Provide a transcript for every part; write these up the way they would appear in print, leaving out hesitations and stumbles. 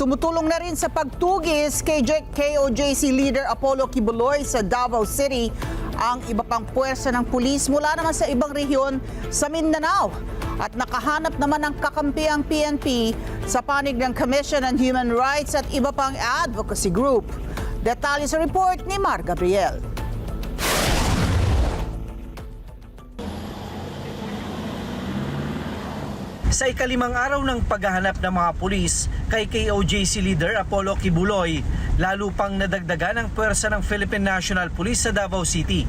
Tumutulong na rin sa pagtugis kay KOJC leader Apollo Kibuloy sa Davao City ang iba pang puwersa ng pulis mula naman sa ibang rehiyon sa Mindanao. At nakahanap naman ng kakampi ang PNP sa panig ng Commission on Human Rights at iba pang advocacy group. Detalye sa report ni Mar Gabriel. Sa ikalimang araw ng paghahanap ng mga pulis kay KOJC leader Apollo Kibuloy, lalo pang nadagdagan ang puwersa ng Philippine National Police sa Davao City.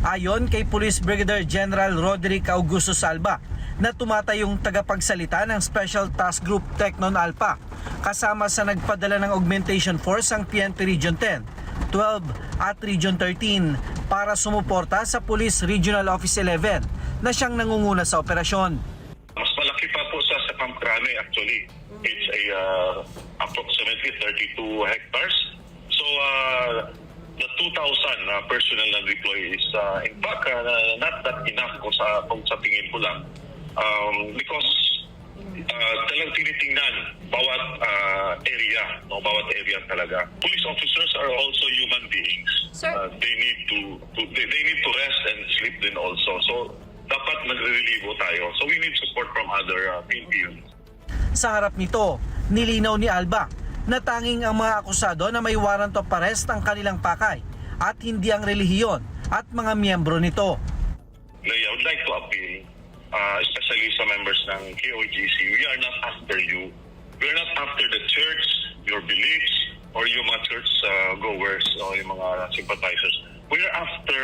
Ayon kay Police Brigadier General Roderick Augusto Salva, na tumatayong tagapagsalita ng Special Task Group Tecnon Alpha, kasama sa nagpadala ng augmentation force ang PNP Region 10, 12 at Region 13 para sumuporta sa Police Regional Office 11 na siyang nangunguna sa operasyon. Mas malaki pa po sa Camp Crame actually. It's approximately 32 hectares. So the 2,000 personnel na deploy is in fact not that enough kung sa tingin ko lang. Because talagang tinitingnan bawat area, bawat area talaga. Police officers are also human beings. They need to rest and sleep din also. So dapat magre-relieve tayo. So we need support from other PNP. Sa harap nito, nilinaw ni Alba na tanging ang mga akusado na may warrant of arrest ang kanilang pakay at hindi ang relihiyon at mga miyembro nito. I would like to appeal, especially sa members ng KOJC, we are not after you. We are not after the church, your beliefs, or yung mga church goers o yung mga sympathizers. We are after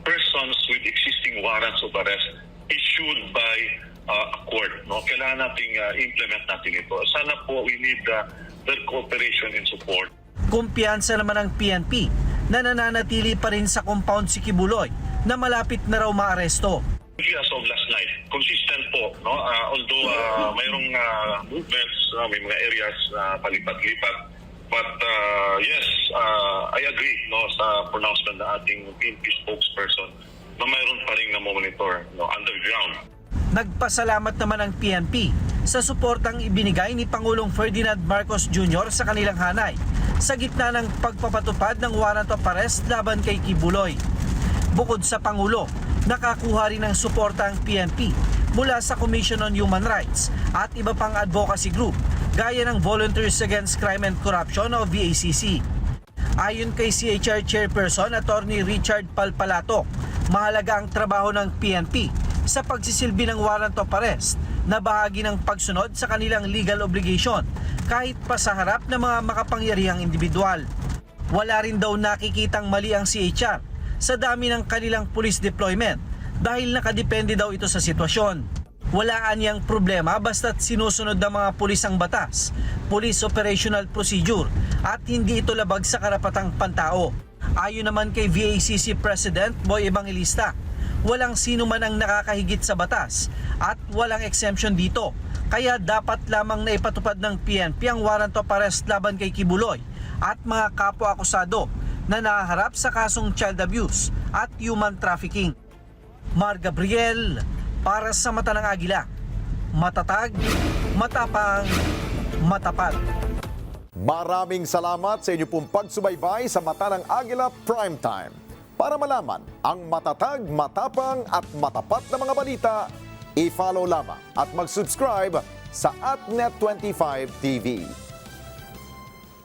persons with existing warrants of arrest issued by a court. Kailangan nating implement natin ito. Sana po we need their cooperation and support. Kumpiyansa naman ng PNP na nananatili pa rin sa compound si Kibuloy na malapit na raw maaresto. As of last night, consistent po. Although mayroong movements, may mga areas palipat-lipat. But yes, I agree sa pronouncement ng ating PNP spokesperson na mayroon pa rin na monitor underground. Nagpasalamat naman ang PNP sa suportang ibinigay ni Pangulong Ferdinand Marcos Jr. sa kanilang hanay sa gitna ng pagpapatupad ng warrant of arrest laban kay Kibuloy. Bukod sa Pangulo, nakakuha rin ng suporta ang PNP mula sa Commission on Human Rights at iba pang advocacy group gaya ng Volunteers Against Crime and Corruption o VACC. Ayon kay CHR Chairperson Attorney Richard Palpalato, mahalaga ang trabaho ng PNP sa pagsisilbi ng warrant of arrest na bahagi ng pagsunod sa kanilang legal obligation kahit pa sa harap ng mga makapangyarihang individual. Wala rin daw nakikitang mali ang CHR sa dami ng kanilang police deployment dahil nakadepende daw ito sa sitwasyon. Wala anyang problema basta't sinusunod ng mga pulis ang batas, police operational procedure at hindi ito labag sa karapatang pantao. Ayon naman kay VACC President Boy Evangelista, walang sino man ang nakakahigit sa batas at walang exemption dito. Kaya dapat lamang na ipatupad ng PNP ang warrant of arrest laban kay Kibuloy at mga kapwa-akusado na nahaharap sa kasong child abuse at human trafficking. Mar Gabriel, para sa Mata ng Agila, matatag, matapang, matapat. Maraming salamat sa inyo pong pagsubaybay sa Mata ng Agila Primetime. Para malaman ang matatag, matapang at matapat na mga balita, i-follow lamang at mag-subscribe sa AtNet25 TV.